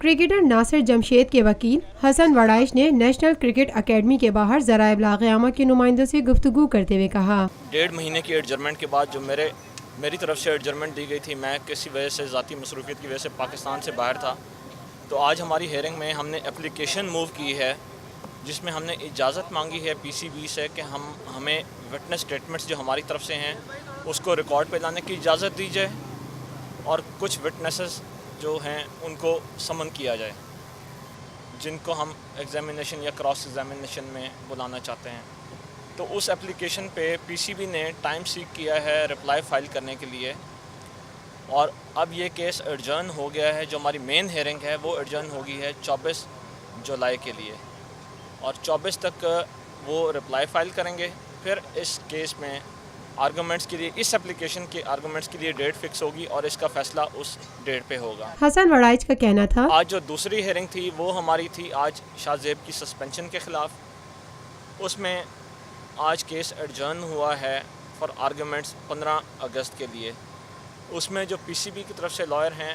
Cricketer Nasir Jamshed के वकील हसन वड़ाइश ने नेशनल क्रिकेट अकेडमी के बाहर ज़राए इब्लाग़ क़यामत के नुमाइंदों से गुफ्तगू करते हुए कहा, 1.5 महीने की एडजर्मेंट के बाद जो मेरी तरफ से एडजर्मेंट दी गई थी, मैं किसी वजह से ज़ाती मसरूफियत की वजह से पाकिस्तान से बाहर था, तो आज हमारी हेयरिंग में हमने एप्लीकेशन मूव की है जिसमें हमने इजाज़त मांगी है PCB से कि हमें विटनेस स्टेटमेंट्स जो हमारी तरफ से हैं उसको रिकॉर्ड पे लाने की इजाज़त दी जाए और कुछ विटनेसेस जो हैं उनको समन किया जाए जिनको हम एग्ज़ामिनेशन या क्रॉस एग्ज़ामिनेशन में बुलाना चाहते हैं। तो उस एप्लीकेशन पे PCB ने टाइम सीक किया है रिप्लाई फ़ाइल करने के लिए और अब ये केस एडजर्न हो गया है। जो हमारी मेन हेयरिंग है वो एडजर्न हो गई है 24 जुलाई के लिए और 24 तक वो रिप्लाई फ़ाइल करेंगे। फिर इस केस में आर्गूमेंट्स के लिए, इस एप्लीकेशन के आर्गूमेंट्स के लिए डेट फिक्स होगी और इसका फैसला उस डेट पे होगा। हसन वड़ाइच का कहना था, आज जो दूसरी हेयरिंग थी वो हमारी थी आज शाहजेब की सस्पेंशन के ख़िलाफ़। उसमें आज केस एडजर्न हुआ है फॉर आर्गूमेंट्स 15 अगस्त के लिए। उसमें जो PCB की तरफ से लॉयर हैं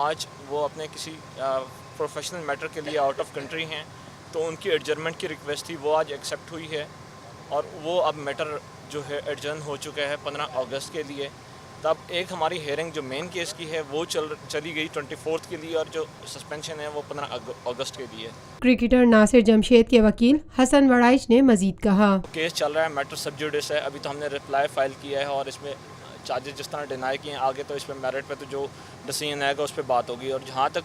आज वो अपने किसी प्रोफेशनल मैटर के लिए आउट ऑफ कंट्री हैं, तो उनकी एडजर्नमेंट की रिक्वेस्ट थी वो आज एक्सेप्ट हुई है और वो अब मैटर जो है एडजर्न हो चुका है 15 अगस्त के लिए। तब एक हमारी हेयरिंग जो मेन केस की है वो चली गई 24 के लिए और जो सस्पेंशन है वो 15 अगस्त के लिए। क्रिकेटर नासिर जमशेद के वकील हसन वड़ाइच ने मजीद कहा, केस चल रहा है, मैटर सब जुडिस है। अभी तो हमने रिप्लाई फ़ाइल किया है और इसमें चार्जेस जिस तरह डिनाई किए हैं, आगे तो इस पर मेरिट पे तो जो डिसीजन आएगा उस पर बात होगी। और जहाँ तक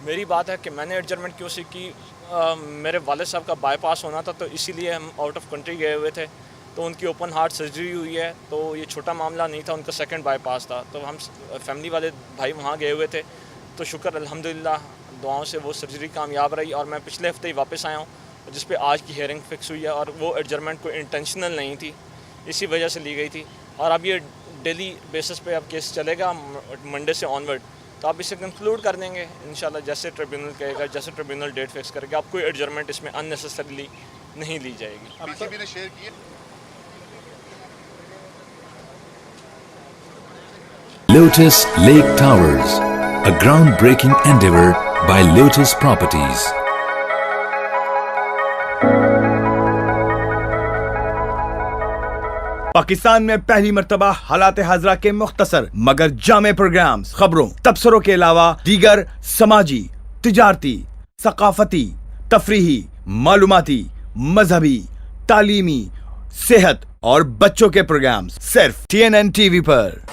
मेरी बात है कि मैंने एडजर्नमेंट क्यों सीखी, मेरे वालिद साहब का बाईपास होना था तो इसीलिए हम आउट ऑफ कंट्री गए हुए थे, तो उनकी ओपन हार्ट सर्जरी हुई है, तो ये छोटा मामला नहीं था, उनका सेकंड बाईपास था। तो हम फैमिली वाले भाई वहाँ गए हुए थे, तो शुक्र अल्हम्दुलिल्लाह दुआओं से वो सर्जरी कामयाब रही और मैं पिछले हफ्ते ही वापस आया हूँ जिस पे आज की हेयरिंग फिक्स हुई है। और वो एडजर्नमेंट कोई इंटेंशनल नहीं थी, इसी वजह से ली गई थी और अब ये डेली बेसिस पे अब केस चलेगा मंडे से ऑनवर्ड। तो आप इसे कंक्लूड कर देंगे इंशाल्लाह, जैसे ट्रिब्यूनल कहेगा, जैसे ट्रिब्यूनल डेट फिक्स करेगा। अब कोई एडजर्नमेंट इसमें अननेसेसरीली नहीं ली जाएगी। PCB ने शेयर किया। Lotus Lake Towers, a groundbreaking endeavor by Lotus Properties. Pakistan में पहली मर्तबा हालात हाजरा के मुख्तसर मगर जामे प्रोग्राम्स, खबरों, तबसरों के अलावा दीगर समाजी, तिजारती, सकाफती, तफरीही, मालूमाती, मजहबी, तालीमी, सेहत और बच्चों के प्रोग्राम्स सिर्फ TNN TV पर।